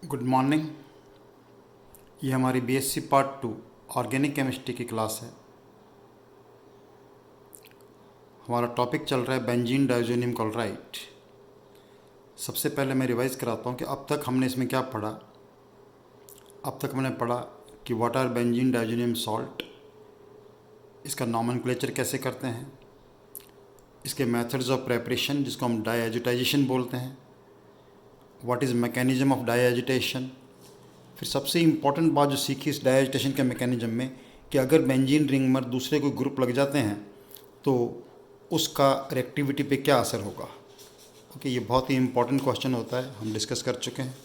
Good morning. ये हमारी BSc part 2 organic chemistry की क्लास है। हमारा टॉपिक चल रहा है बेंजीन डाइज़ोनियम क्लोराइड। सबसे पहले मैं रिवाइज़ कराता हूँ कि अब तक हमने इसमें क्या पढ़ा। अब तक हमने पढ़ा कि व्हाट आर बेंजीन डाइज़ोनियम सॉल्ट, इसका नॉमेनक्लेचर कैसे करते हैं, इसके मेथड्स ऑफ प्रेपरेशन जिसको हम डाईएजिटाइजेशन बोलते हैं, व्हाट इज़ मैकेनिज्म ऑफ डाईएजिटेशन। फिर सबसे इम्पॉर्टेंट बात जो सीखी इस डाईएजिटेशन के मैकेनिज्म में कि अगर बेंजीन रिंग में दूसरे कोई ग्रुप लग जाते हैं तो उसका रिएक्टिविटी पे क्या असर होगा। ओके, ये बहुत ही इम्पॉर्टेंट क्वेश्चन होता है, हम डिस्कस कर चुके हैं।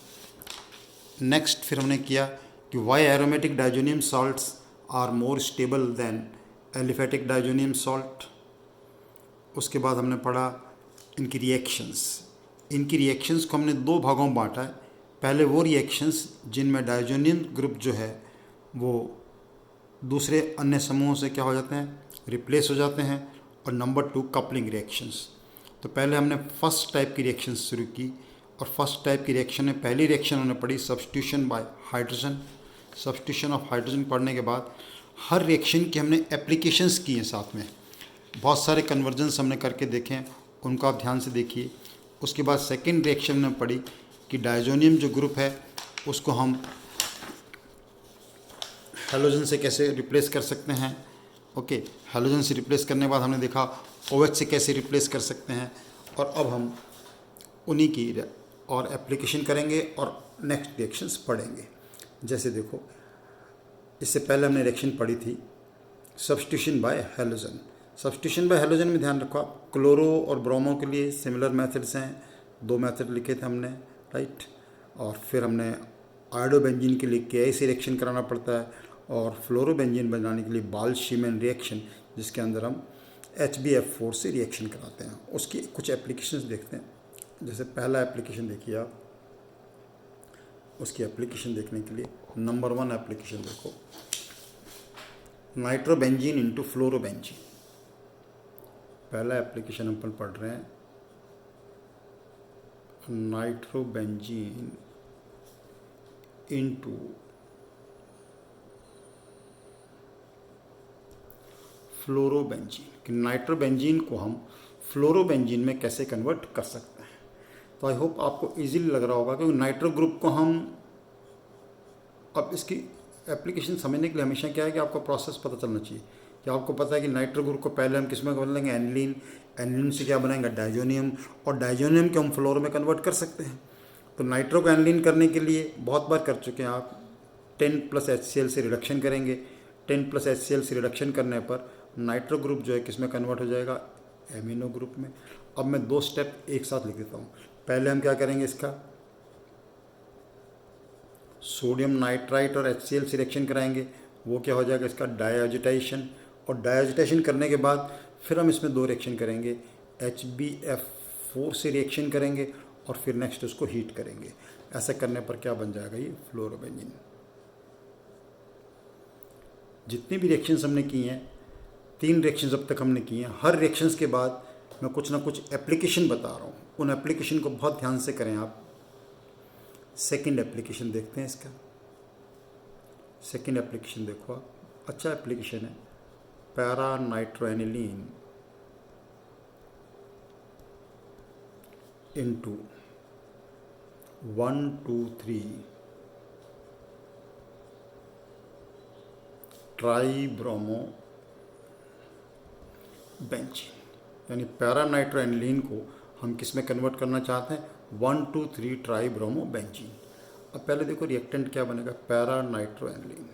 नेक्स्ट फिर हमने किया कि why aromatic diazonium salts are more stable than aliphatic diazonium salt. उसके बाद हमने पढ़ा इनकी रिएक्शंस को हमने दो भागों में बांटा है। पहले वो रिएक्शंस जिनमें डाइज़ोनियम ग्रुप जो है वो दूसरे अन्य समूहों से क्या हो जाते हैं, रिप्लेस हो जाते हैं, और नंबर 2 कपलिंग रिएक्शंस। तो पहले हमने फर्स्ट टाइप की रिएक्शंस शुरू की, और फर्स्ट टाइप की रिएक्शन में पहली रिएक्शन हमने पढ़ी substitution bye hydrogen. Substitution of hydrogen पढ़ने के बाद हर रिएक्शन की हमने एप्लीकेशंस की हैं, साथ में बहुत सारे कन्वर्जन्स हमने करके देखे हैं, उनको आप ध्यान से देखिए। उसके बाद सेकेंड रिएक्शन में पढ़ी कि डाइज़ोनियम जो ग्रुप है उसको हम हैलोजन से कैसे रिप्लेस कर सकते हैं। ओके, हैलोजन से रिप्लेस करने के बाद हमने देखा OH से कैसे रिप्लेस कर सकते हैं, और अब हम उन्हीं की और एप्लीकेशन करेंगे और नेक्स्ट रिएक्शंस पढ़ेंगे। जैसे देखो, इससे पहले हमने रिएक्शन पढ़ी थी substitution bye halogen. Substitution bye halogen में ध्यान रखो आप, क्लोरो और ब्रोमो के लिए सिमिलर मेथड्स हैं, 2 मेथड लिखे थे हमने, राइट। और फिर हमने आयोडोबेंजीन के लिए KI से रिएक्शन कराना पड़ता है, और फ्लोरोबेंजीन बनाने के लिए बाल-शीमैन रिएक्शन जिसके अंदर हम HbF4 से रिएक्शन कराते हैं। उसकी कुछ एप्लीकेशंस देखते हैं। जैसे पहला एप्लीकेशन देखिए आप, उसकी एप्लीकेशन देखने के लिए नंबर 1 एप्लीकेशन देखो, नाइट्रोबेंजीन इंटू फ्लोरोबेंजीन। पहला एप्लीकेशन हम पढ़ रहे हैं नाइट्रोबेंजीन इंटू फ्लोरोबेंजीन, कि नाइट्रोबेंजीन को हम फ्लोरोबेंजीन में कैसे कन्वर्ट कर सकते हैं। तो आई होप आपको इजीली लग रहा होगा, क्योंकि नाइट्रो ग्रुप को हम, अब इसकी एप्लीकेशन समझने के लिए हमेशा क्या है कि आपको प्रोसेस पता चलना चाहिए, कि आपको पता है कि नाइट्रो ग्रुप को पहले हम किस में बदलेंगे, एनिलीन, एनिलीन से क्या बनाएंगे, डाइज़ोनियम, और डाइज़ोनियम को हम फ्लोरो में कन्वर्ट कर सकते हैं। तो नाइट्रो को एनिलीन करने के लिए बहुत बार कर चुके हैं आप, 10+ HCl से रिडक्शन करेंगे। 10+ HCl से रिडक्शन करने पर नाइट्रो ग्रुप जो है किस में कन्वर्ट हो जाएगा, एमिनो ग्रुप में। अब मैं 2 स्टेप एक साथ लिख देता हूँ। पहले हम क्या करेंगे, इसका सोडियम नाइट्राइट और HCl से रिएक्शन कराएंगे, वो क्या हो जाएगा, इसका डाईएजिटेशन। और डाईएजिटेशन करने के बाद फिर हम इसमें 2 रिएक्शन करेंगे, HbF4 से रिएक्शन करेंगे, और फिर नेक्स्ट उसको हीट करेंगे। ऐसा करने पर क्या बन जाएगा, ये फ्लोरोबेंजीन। जितनी भी रिएक्शंस हमने की हैं, 3 रिएक्शंस अब तक हमने की हैं, हर रिएक्शंस के बाद मैं कुछ ना कुछ एप्लीकेशन बता रहा हूँ, उन एप्लीकेशन को बहुत ध्यान से करें आप। सेकंड एप्लीकेशन देखते हैं इसका। सेकंड एप्लीकेशन देखो आप, अच्छा एप्लीकेशन है, पैरा नाइट्रोएनिलीन इंटू 1,2,3 ट्राईब्रोमो बेंजीन। यानी पैरा नाइट्रोएनिलीन को हम किस में कन्वर्ट करना चाहते हैं, 1,2,3 ट्राईब्रोमो बेंजीन। अब पहले देखो रिएक्टेंट क्या बनेगा, पैरा नाइट्रोएनिलीन,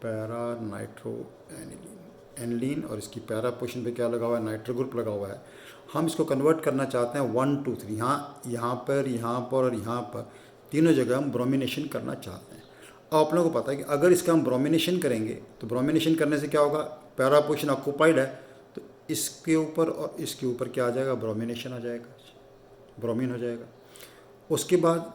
पैरा नाइट्रोएनिलीन, एनिलीन, और इसकी पैरा पोजीशन पे क्या लगा हुआ है, नाइट्रो ग्रुप लगा हुआ है। हम इसको कन्वर्ट करना चाहते हैं 1, 2, 3, यहाँ पर और यहाँ पर तीनों जगह हम ब्रोमिनेशन करना चाहते हैं। अब आप लोगों को पता है कि अगर इसका हम ब्रोमिनेशन करेंगे तो ब्रोमिनेशन करने से क्या होगा, पैरा पोजीशन ऑक्यूपाइड है, तो इसके ऊपर और इसके ऊपर क्या आ जाएगा, ब्रोमिनेशन आ जाएगा, ब्रोमीन हो जाएगा। उसके बाद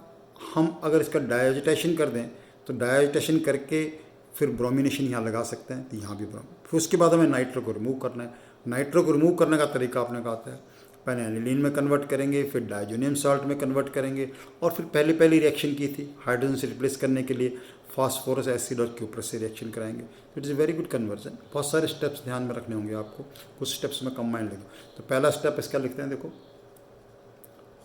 हम अगर इसका डाईएजिटेशन कर दें तो डाईएजिटेशन करके फिर ब्रोमिनेशन यहाँ लगा सकते हैं, तो यहाँ भी ब्रोम। फिर उसके बाद हमें नाइट्रो को रिमूव करना है। नाइट्रो को रिमूव करने का तरीका आपने कहा है, पहले एनिलीन में कन्वर्ट करेंगे, फिर डायजोनियम सॉल्ट में कन्वर्ट करेंगे, और फिर पहली रिएक्शन की थी हाइड्रोजन से रिप्लेस करने के लिए फास्फोरस एसिड और क्यूप्रस से रिएक्शन कराएंगे। It is a very good conversion. बहुत सारे स्टेप्स ध्यान में रखने होंगे आपको, कुछ स्टेप्स में कंबाइन लेंगे। तो पहला स्टेप इसका लिखते हैं, देखो,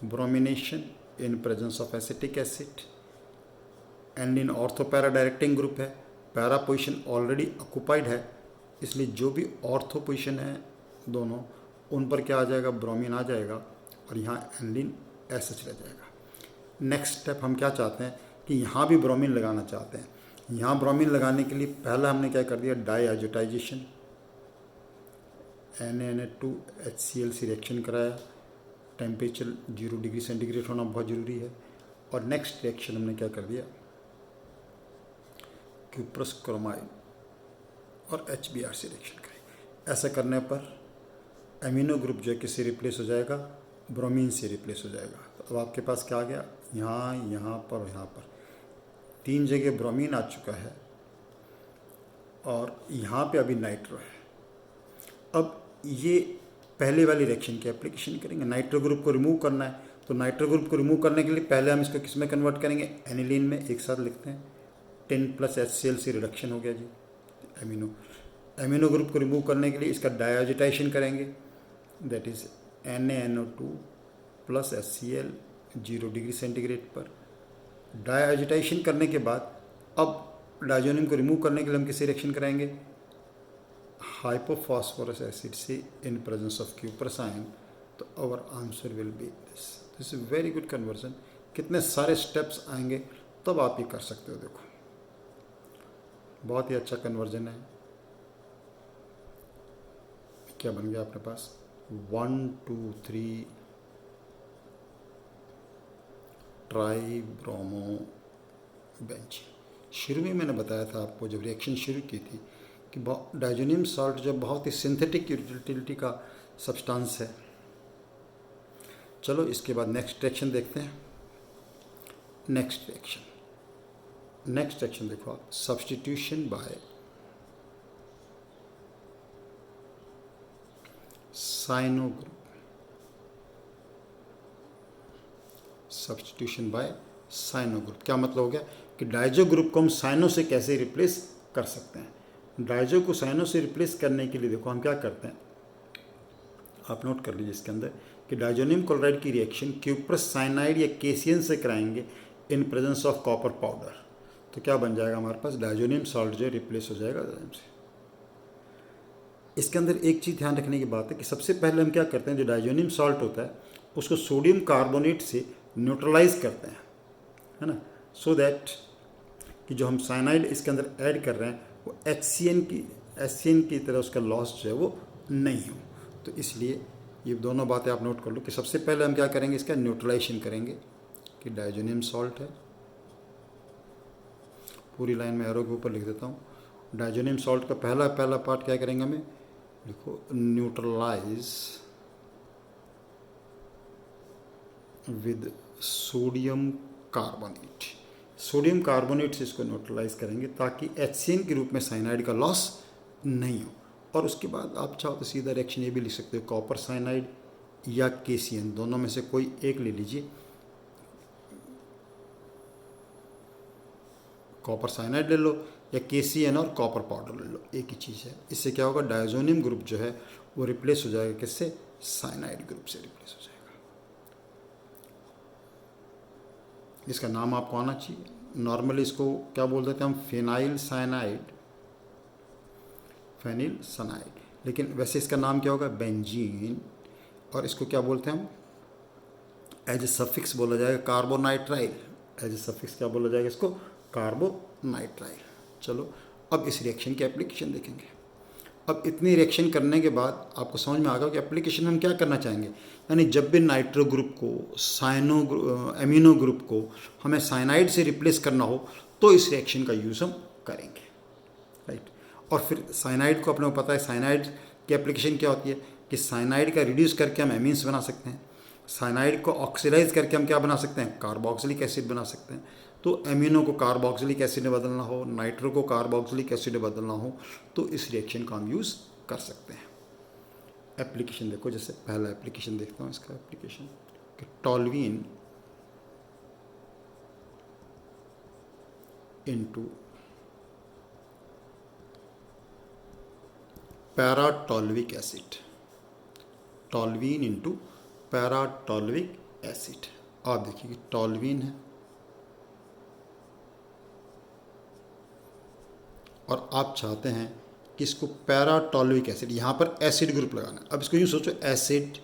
bromination in presence of acetic acid. Aniline ortho para directing group है, पैरा पोजिशन ऑलरेडी ऑक्यूपाइड है, इसलिए जो भी ऑर्थो पोजिशन है दोनों, उन पर क्या आ जाएगा, ब्रोमीन आ जाएगा, और यहाँ एनिलीन ऐसे चला जाएगा। नेक्स्ट स्टेप हम क्या चाहते हैं कि यहाँ भी ब्रोमीन लगाना चाहते हैं। यहाँ ब्रोमीन लगाने के लिए पहला हमने क्या कर दिया, डाईआज़ोटाइजेशन, Na2HCl से रिएक्शन कराया, टेम्परेचर 0 डिग्री सेंटीग्रेड होना बहुत ज़रूरी है। और नेक्स्ट रिएक्शन हमने क्या कर दिया, क्यूप्रस क्रोमाइड और HBr से रिएक्शन करेंगे। ऐसा करने पर एमिनो ग्रुप जो है किससे रिप्लेस हो जाएगा, ब्रोमीन से रिप्लेस हो जाएगा। तो अब आपके पास क्या आ गया, यहाँ पर और यहाँ पर 3 जगह ब्रोमीन आ चुका है, और यहाँ पे अभी नाइट्रो है। अब ये पहले वाली रिएक्शन की एप्लीकेशन करेंगे, नाइट्रो ग्रुप को रिमूव करना है। तो नाइट्रो ग्रुप को रिमूव करने के लिए पहले हम इसको किस में कन्वर्ट करेंगे, एनिलीन में। एक साथ लिखते हैं, 10+HCl से रिडक्शन हो गया जी, एमिनो ग्रुप को रिमूव करने के लिए इसका डाईआज़ोटाइजेशन करेंगे, that is NaNO2+HCl 0 degree centigrade पर। डाईआज़ोटाइजेशन करने के बाद अब डायजोनियम को रिमूव करने के लिए हम किससे रिएक्शन कराएंगे, हाइपोफॉस्फोरस एसिड से in presence of cuprous ion. तो our answer will be this is very good conversion. कितने सारे स्टेप्स आएंगे तब आप ये कर सकते हो। देखो, बहुत ही अच्छा कन्वर्जन है। क्या बन गया अपने पास, 1 2 3 ट्राई ब्रोमो बेंजीन। शुरू में मैंने बताया था आपको, जब रिएक्शन शुरू की थी, कि डायजोनियम सॉल्ट जब बहुत ही सिंथेटिक यूटिलिटी का सब्सटेंस है। चलो इसके बाद नेक्स्ट रिएक्शन देखते हैं। नेक्स्ट रिएक्शन देखो आप, substitution by cyano group. Substitution by cyano group क्या मतलब हो गया कि डायजो ग्रुप को हम साइनो से कैसे रिप्लेस कर सकते हैं। डायजो को साइनो से रिप्लेस करने के लिए देखो हम क्या करते हैं, आप नोट कर लीजिए इसके अंदर कि डायजोनियम क्लोराइड की रिएक्शन क्यूप्रस साइनाइड या केसियन से कराएंगे इन प्रेजेंस ऑफ कॉपर पाउडर। तो क्या बन जाएगा हमारे पास, डायजोनियम सॉल्ट जो रिप्लेस हो जाएगा डायजोनियम से। इसके अंदर एक चीज़ ध्यान रखने की बात है कि सबसे पहले हम क्या करते हैं, जो डायजोनियम सॉल्ट होता है उसको सोडियम कार्बोनेट से न्यूट्रलाइज करते हैं, है ना, सो दैट कि जो हम साइनाइड इसके अंदर ऐड कर रहे हैं वो HCN की तरह उसका लॉस जो है वो नहीं हो। तो इसलिए ये दोनों बातें आप नोट कर लो कि सबसे पहले हम क्या करेंगे, इसका न्यूट्रलाइजेशन करेंगे कि डायजोनियम सॉल्ट है, पूरी लाइन में एरो के ऊपर लिख देता हूँ। डायजोनियम सॉल्ट का पहला पार्ट क्या करेंगे हमें, देखो, neutralize with sodium carbonate. Sodium carbonate से इसको न्यूट्रलाइज करेंगे ताकि HCN के रूप में साइनाइड का लॉस नहीं हो। और उसके बाद आप चाहो तो सीधा रिएक्शन ये भी लिख सकते हो, कॉपर साइनाइड या KCN, दोनों में से कोई एक ले लीजिए। कॉपर साइनाइड ले लो या KCN और कॉपर पाउडर ले लो, एक ही चीज़ है। इससे क्या होगा, डायजोनियम ग्रुप जो है वो रिप्लेस हो जाएगा किससे, साइनाइड ग्रुप से रिप्लेस हो जाएगा। इसका नाम आपको आना चाहिए। नॉर्मली इसको क्या बोल देते हैं हम, फिनाइल साइनाइड, लेकिन वैसे इसका नाम क्या होगा, बेंजीन। और इसको क्या बोलते हैं हम, एज ए सफिक्स बोला जाएगा कार्बोनाइट्राइल। एज ए सफिक्स क्या बोला जाएगा इसको, कार्बोनाइट्राइल। चलो अब इस रिएक्शन की एप्लीकेशन देखेंगे। अब इतनी रिएक्शन करने के बाद आपको समझ में आ गया कि एप्लीकेशन में हम क्या करना चाहेंगे। यानी जब भी नाइट्रो ग्रुप को एमिनो ग्रुप को हमें साइनाइड से रिप्लेस करना हो तो इस रिएक्शन का यूज़ हम करेंगे, राइट। और फिर साइनाइड को अपने को पता है, साइनाइड की एप्लीकेशन क्या होती है कि साइनाइड का रिड्यूस करके हम एमीन्स बना सकते हैं, साइनाइड को ऑक्सीडाइज करके हम क्या बना सकते हैं, कार्बोक्सिलिक एसिड बना सकते हैं। तो एमिनो को कार्बोक्सिलिक एसिड में बदलना हो, नाइट्रो को कार्बोक्सिलिक एसिड में बदलना हो तो इस रिएक्शन का हम यूज़ कर सकते हैं। एप्लीकेशन देखो, जैसे पहला एप्लीकेशन देखता हूँ इसका एप्लीकेशन कि टॉल्वीन इनटू पैराटॉल्विक एसिड, टॉल्वीन इनटू पैराटॉल्विक एसिड। आप देखिए कि टॉल्वीन है और आप चाहते हैं कि इसको पैराटॉल्विक एसिड, यहाँ पर एसिड ग्रुप लगाना है। अब इसको यूँ सोचो, एसिड,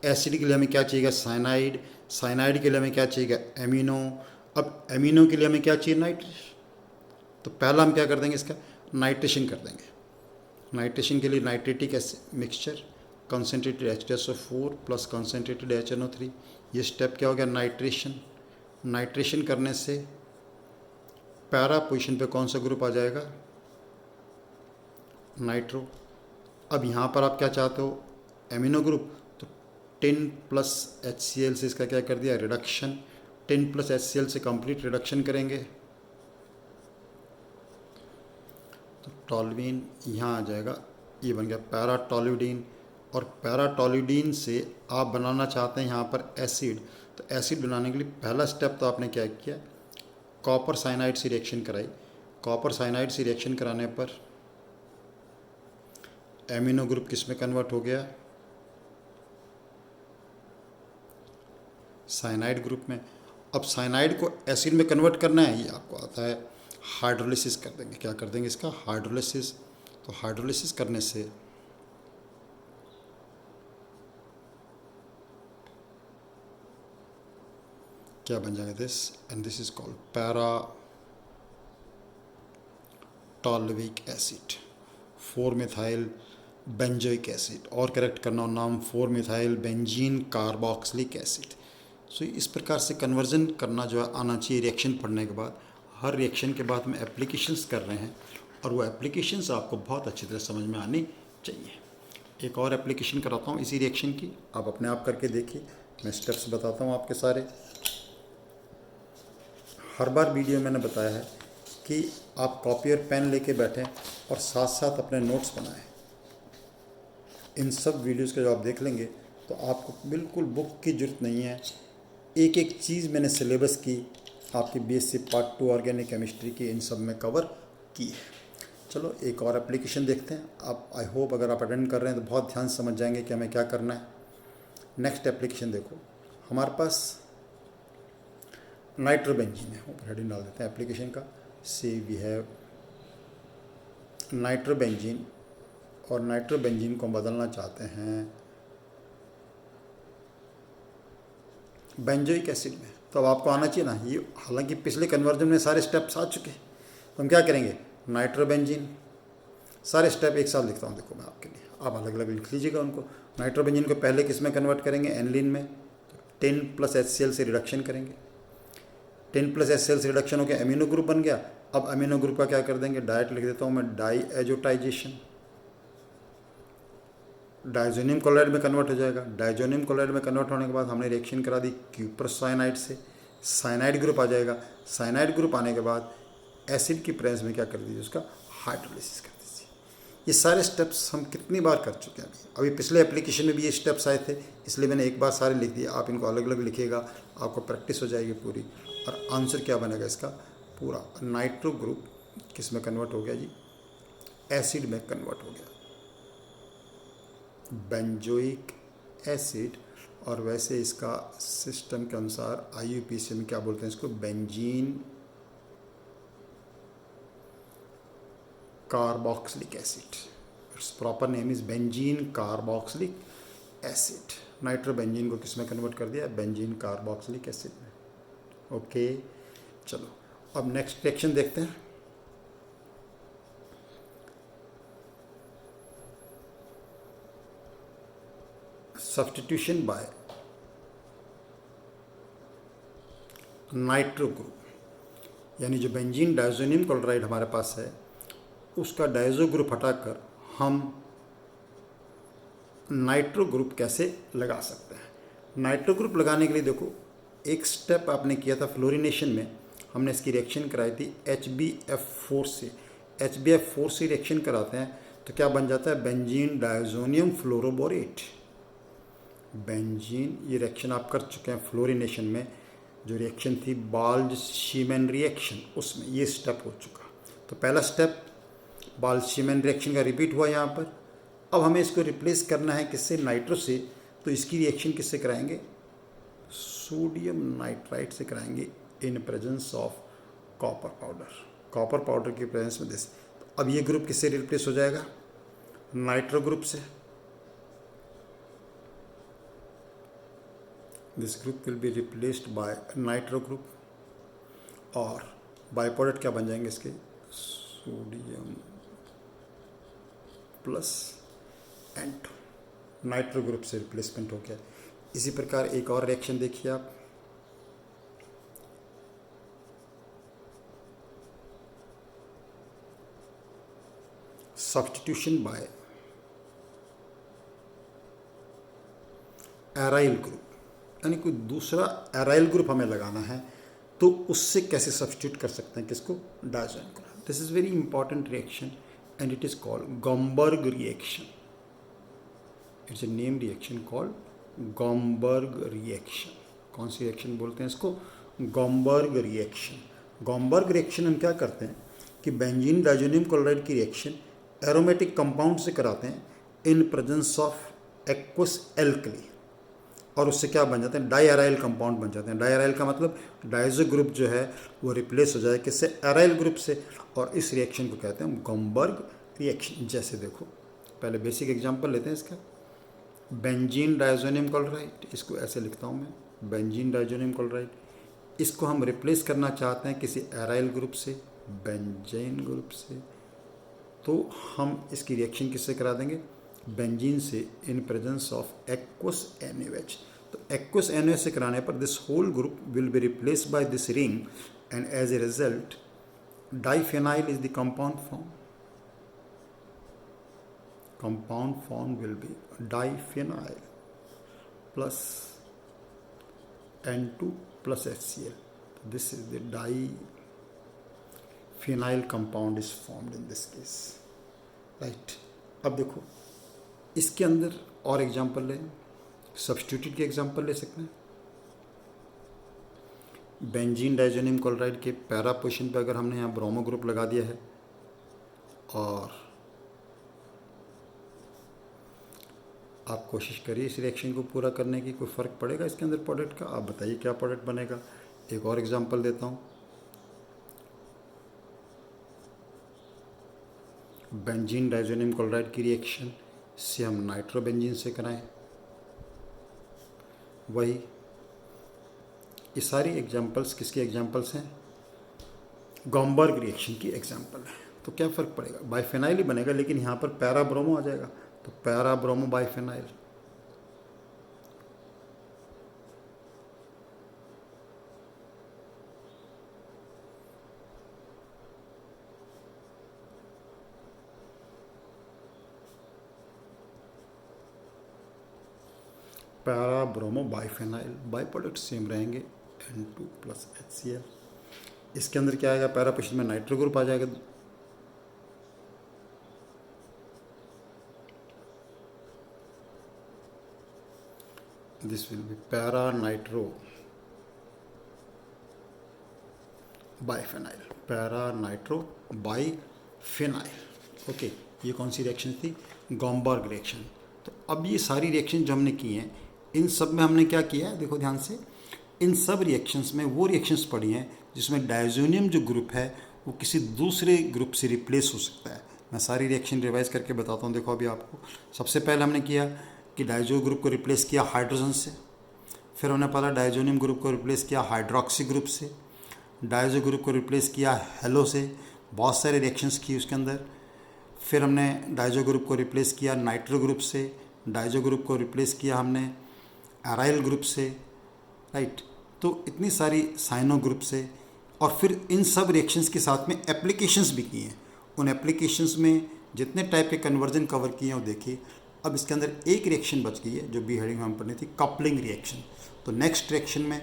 एसिड के लिए हमें क्या चाहिएगा, साइनाइड, साइनाइड के लिए हमें क्या चाहिएगा, एमिनो, अब एमिनो के लिए हमें क्या चाहिए, नाइट्रेशन। तो पहला हम क्या कर देंगे, इसका नाइट्रेशन कर देंगे। नाइट्रेशन के लिए nitrating mixture, concentrated H2SO4 plus concentrated HNO3, ये स्टेप क्या हो गया, नाइट्रेशन। नाइट्रेशन करने से पैरा पोजीशन पे कौन सा ग्रुप आ जाएगा, नाइट्रो। अब यहाँ पर आप क्या चाहते हो, एमिनो ग्रुप, तो 10 प्लस HCl से इसका क्या कर दिया, रिडक्शन। 10 प्लस HCl से कंप्लीट रिडक्शन करेंगे तो टॉल्वीन यहाँ आ जाएगा, ये बन गया पैराटोल्यूडीन। और पैराटोल्यूडीन से आप बनाना चाहते हैं यहाँ पर एसिड, तो एसिड बनाने के लिए पहला स्टेप तो आपने क्या किया, कॉपर साइनाइड से रिएक्शन कराई। कॉपर साइनाइड से रिएक्शन कराने पर एमिनो ग्रुप किस में कन्वर्ट हो गया, साइनाइड ग्रुप में। अब साइनाइड को एसिड में कन्वर्ट करना है, ये आपको आता है, हाइड्रोलिसिस कर देंगे। क्या कर देंगे, इसका हाइड्रोलिसिस। तो हाइड्रोलिसिस करने से क्या बन जाएगा, this and this is called paratoluic acid, 4 methyl benzoic acid, और करेक्ट करना हो नाम, 4 methyl benzene carboxylic acid. So इस प्रकार से कन्वर्जन करना जो है आना चाहिए रिएक्शन पढ़ने के बाद। हर रिएक्शन के बाद हम एप्लीकेशंस कर रहे हैं और वो एप्लीकेशंस आपको बहुत अच्छी तरह समझ में आनी चाहिए। एक और एप्लीकेशन कराता हूँ इसी रिएक्शन की, आप अपने आप करके देखिए, मैं स्टेप्स बताता हूँ आपके सारे। हर बार वीडियो मैंने बताया है कि आप कॉपी और पेन लेके बैठें और साथ साथ अपने नोट्स बनाएं। इन सब वीडियोस का जो आप देख लेंगे तो आपको बिल्कुल बुक की ज़रूरत नहीं है। एक एक चीज़ मैंने सिलेबस की आपकी BSc पार्ट 2 ऑर्गेनिक केमिस्ट्री की इन सब में कवर की है। चलो एक और एप्लीकेशन देखते हैं। आप आई होप अगर आप अटेंड कर रहे हैं तो बहुत ध्यान से समझ जाएंगे कि हमें क्या करना है। नेक्स्ट एप्लीकेशन देखो, हमारे पास नाइट्रोबेंजीन है, ऊपर हेडिंग डाल देते हैं एप्लीकेशन का, सी वी हैव नाइट्रोबेंजीन, और नाइट्रोबेंजीन को हम बदलना चाहते हैं बेंजोइक एसिड में। तो अब आपको आना चाहिए ना ये, हालांकि पिछले कन्वर्जन में सारे स्टेप्स आ चुके हैं। तो हम क्या करेंगे, नाइट्रोबेंजीन, सारे स्टेप एक साथ लिखता हूँ, देखो मैं आपके लिए, आप अलग अलग लिख लीजिएगा उनको। नाइट्रोबेंजीन को पहले किस में कन्वर्ट करेंगे, एनिलीन में। तो 10 प्लस HCl से रिडक्शन करेंगे, 10 प्लस HCl से रिडक्शन हो गया, एमिनो ग्रुप बन गया। अब अमीनो ग्रुप का क्या कर देंगे, डायरेक्ट लिख देता हूँ मैं, डाई एजोटाइजेशन, डाइजोनियम क्लोराइड में कन्वर्ट हो जाएगा। डाइजोनियम क्लोराइड में कन्वर्ट होने के बाद हमने रिएक्शन करा दी क्यूप्रस साइनाइड से, साइनाइड ग्रुप आ जाएगा। साइनाइड ग्रुप आने के बाद एसिड की प्रेजेंस में क्या कर दीजिए, उसका हाइड्रोलिसिस कर दीजिए। ये सारे स्टेप्स हम कितनी बार कर चुके हैं अभी पिछले एप्लीकेशन में भी ये स्टेप्स आए थे, इसलिए मैंने एक बार सारे लिख दिए। आप इनको अलग अलग लिखिएगा, आपको प्रैक्टिस हो जाएगी पूरी। और आंसर क्या बनेगा इसका, पूरा नाइट्रो ग्रुप किस में कन्वर्ट हो गया जी, एसिड में कन्वर्ट हो गया, बेंजोइक एसिड। और वैसे इसका सिस्टम के अनुसार IUPAC में क्या बोलते हैं इसको, benzene carboxylic acid. It's proper name is benzene carboxylic acid. Nitrobenzene को किस में कन्वर्ट कर दिया, बेंजीन कार्बोक्सिलिक एसिड में। ओके चलो अब नेक्स्ट रिएक्शन देखते हैं। सब्स्टिट्यूशन बाय नाइट्रो ग्रुप, यानी जो बेंजीन डाइजोनियम क्लोराइड हमारे पास है उसका डाइजो ग्रुप हटाकर हम नाइट्रो ग्रुप कैसे लगा सकते हैं। नाइट्रो ग्रुप लगाने के लिए देखो एक स्टेप आपने किया था फ्लोरिनेशन में, हमने इसकी रिएक्शन कराई थी HbF4 से। HbF4 से रिएक्शन कराते हैं तो क्या बन जाता है, बेंजीन डायजोनियम फ्लोरोबोरेट। बेंजीन, ये रिएक्शन आप कर चुके हैं फ्लोरिनेशन में, जो रिएक्शन थी बाल्ज-शीमैन रिएक्शन, उसमें ये स्टेप हो चुका। तो पहला स्टेप बाल्ज-शीमैन रिएक्शन का रिपीट हुआ यहाँ पर। अब हमें इसको रिप्लेस करना है किससे, नाइट्रो से। तो इसकी रिएक्शन किससे कराएंगे, सोडियम नाइट्राइट से कराएंगे इन presence of copper powder. Copper powder की प्रेजेंस में दिस। तो अब ये ग्रुप किससे रिप्लेस हो जाएगा, नाइट्रो ग्रुप से। This group will be replaced bye nitro group. और बाय प्रोडक्ट क्या बन जाएंगे इसके, sodium plus N2, nitro group से रिप्लेसमेंट हो गया। इसी प्रकार एक और रिएक्शन देखिए आप, सब्स्टिट्यूशन बाय एराइल ग्रुप, यानी कोई दूसरा एराइल ग्रुप हमें लगाना है, तो उससे कैसे सब्स्टिट्यूट कर सकते हैं किसको, डायज़ोनियम को। This is very important reaction and it is called Gomberg reaction. It's a name reaction called Gomberg reaction. कौन सी रिएक्शन बोलते हैं इसको, गॉम्बर्ग रिएक्शन। गॉम्बर्ग रिएक्शन हम क्या करते हैं कि बेंजीन डायजोनियम क्लोराइड की रिएक्शन एरोमेटिक कंपाउंड से कराते हैं इन प्रेजेंस ऑफ एक्वस एल्कली, और उससे क्या बन जाते हैं, डाई एराइल कंपाउंड बन जाते हैं। डाई एराइल का मतलब डायजो ग्रुप जो है वो रिप्लेस हो जाए किससे, एराइल ग्रुप से, और इस रिएक्शन को कहते हैं गॉम्बर्ग रिएक्शन। जैसे देखो, पहले बेसिक एग्जांपल लेते हैं इसका, बेंजीन डायजोनियम क्लोराइड, इसको ऐसे लिखता हूँ मैं, बेंजीन डायजोनियम क्लोराइड। इसको हम रिप्लेस करना चाहते हैं किसी एराइल ग्रुप से, बेंजीन ग्रुप से। तो हम इसकी रिएक्शन किससे करा देंगे, बेंजीन से in presence of aqueous NaOH। तो एक्वस NaOH से कराने पर this whole group will be replaced by this ring and as a result diphenyl is the compound form. Compound form will be diphenyl plus N2 plus HCl. This is the diphenyl compound is formed in this case, right? अब देखो इसके अंदर और example लें, substituted के example ले सकते हैं। बेंजीन डायजोनियम क्लोराइड के पैरा पोजीशन पे अगर हमने यहाँ ब्रोमो ग्रुप लगा दिया है, और आप कोशिश करिए इस रिएक्शन को पूरा करने की, कोई फ़र्क पड़ेगा इसके अंदर प्रोडक्ट का, आप बताइए क्या प्रोडक्ट बनेगा। एक और एग्जांपल देता हूँ, बेंजीन डायजोनियम क्लोराइड की रिएक्शन से हम नाइट्रोबेंजीन से कराएं, वही ये सारी एग्जांपल्स किसके एग्जांपल्स हैं, गॉम्बर्ग रिएक्शन की एग्जांपल है। तो क्या फ़र्क पड़ेगा, बाइफेनाइल ही बनेगा, लेकिन यहाँ पर पैरा ब्रोमो आ जाएगा, तो para bromo biphenyl. Para bromo biphenyl, by product same रहेंगे N2 प्लस HCl। इसके अंदर क्या आएगा, पैरा पोजीशन में नाइट्रो ग्रुप आ जाएगा, this will be para nitro biphenyl, para nitro biphenyl। Okay, ये कौन सी रिएक्शन थी, गॉम्बर्ग रिएक्शन। तो अब ये सारी रिएक्शन जो हमने की हैं, इन सब में हमने क्या किया है, देखो ध्यान से, इन सब रिएक्शंस में वो रिएक्शंस पढ़ी हैं जिसमें डायजोनियम जो ग्रुप है वो किसी दूसरे ग्रुप से रिप्लेस हो सकता है। मैं सारी रिएक्शन रिवाइज करके बताता हूँ। देखो अभी आपको सबसे पहले हमने किया कि डायजो ग्रुप को रिप्लेस किया हाइड्रोजन से, फिर हमने पहला डायजोनियम ग्रुप को रिप्लेस किया हाइड्रोक्सी ग्रुप से, डायजो ग्रुप को रिप्लेस किया हेलो से, बहुत सारे रिएक्शंस की उसके अंदर। फिर हमने डायजो ग्रुप को रिप्लेस किया नाइट्रो ग्रुप से, डायजो ग्रुप को रिप्लेस किया हमने एराइल ग्रुप से, राइट। तो इतनी सारी साइनो ग्रुप से, और फिर इन सब रिएक्शंस के साथ में एप्लीकेशंस भी किए हैं। उन एप्लीकेशंस में जितने टाइप के कन्वर्जन कवर किए हैं वो देखिए। अब इसके अंदर एक रिएक्शन बच गई है जो बी हेडिंग में हम पढ़नी थी, कपलिंग रिएक्शन। तो नेक्स्ट रिएक्शन में,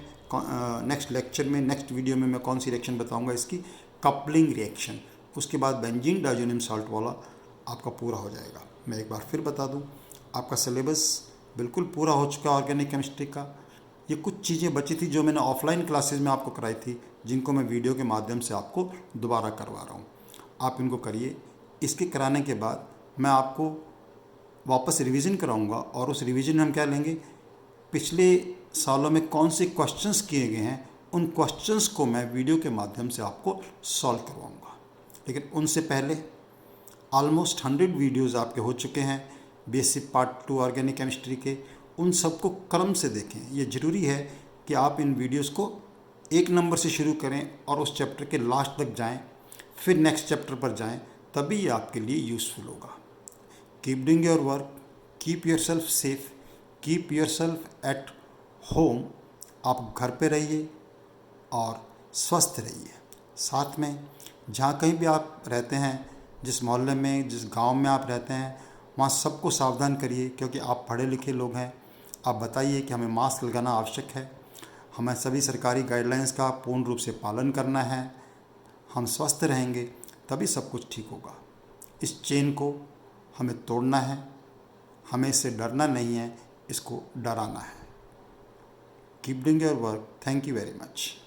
नेक्स्ट लेक्चर में, नेक्स्ट वीडियो में मैं कौन सी रिएक्शन बताऊंगा, इसकी कपलिंग रिएक्शन। उसके बाद बेंजीन डायजोनियम साल्ट वाला आपका पूरा हो जाएगा। मैं एक बार फिर बता दूं, आपका सिलेबस बिल्कुल पूरा हो चुका है ऑर्गेनिक केमिस्ट्री का। ये कुछ चीज़ें बची थी जो मैंने ऑफलाइन क्लासेस में आपको कराई थी, जिनको मैं वीडियो के माध्यम से आपको दोबारा करवा रहा हूँ। आप इनको करिए। इसके कराने के बाद मैं आपको वापस रिवीजन कराऊंगा, और उस रिवीजन में हम क्या लेंगे, पिछले सालों में कौन से क्वेश्चंस किए गए हैं, उन क्वेश्चंस को मैं वीडियो के माध्यम से आपको सॉल्व करवाऊंगा। लेकिन उनसे पहले ऑलमोस्ट 100 वीडियोज़ आपके हो चुके हैं बेसिक पार्ट 2 ऑर्गेनिक केमिस्ट्री के। उन सबको क्रम से देखें। ये ज़रूरी है कि आप इन वीडियोज़ को 1 नंबर से शुरू करें और उस चैप्टर के लास्ट तक जाएं, फिर नेक्स्ट चैप्टर पर जाएं, तभी ये आपके लिए यूज़फुल होगा। Keep doing your work, keep your self safe, keep your self at home. आप घर पे रहिए और स्वस्थ रहिए। साथ में जहाँ कहीं भी आप रहते हैं, जिस मोहल्ले में, जिस गांव में आप रहते हैं, वहाँ सबको सावधान करिए, क्योंकि आप पढ़े लिखे लोग हैं। आप बताइए कि हमें मास्क लगाना आवश्यक है, हमें सभी सरकारी गाइडलाइंस का पूर्ण रूप से पालन करना है। हम स्वस्थ रहेंगे तभी सब कुछ ठीक होगा। इस चेन को हमें तोड़ना है, हमें इससे डरना नहीं है, इसको डराना है। Keep doing your work. Thank you very much.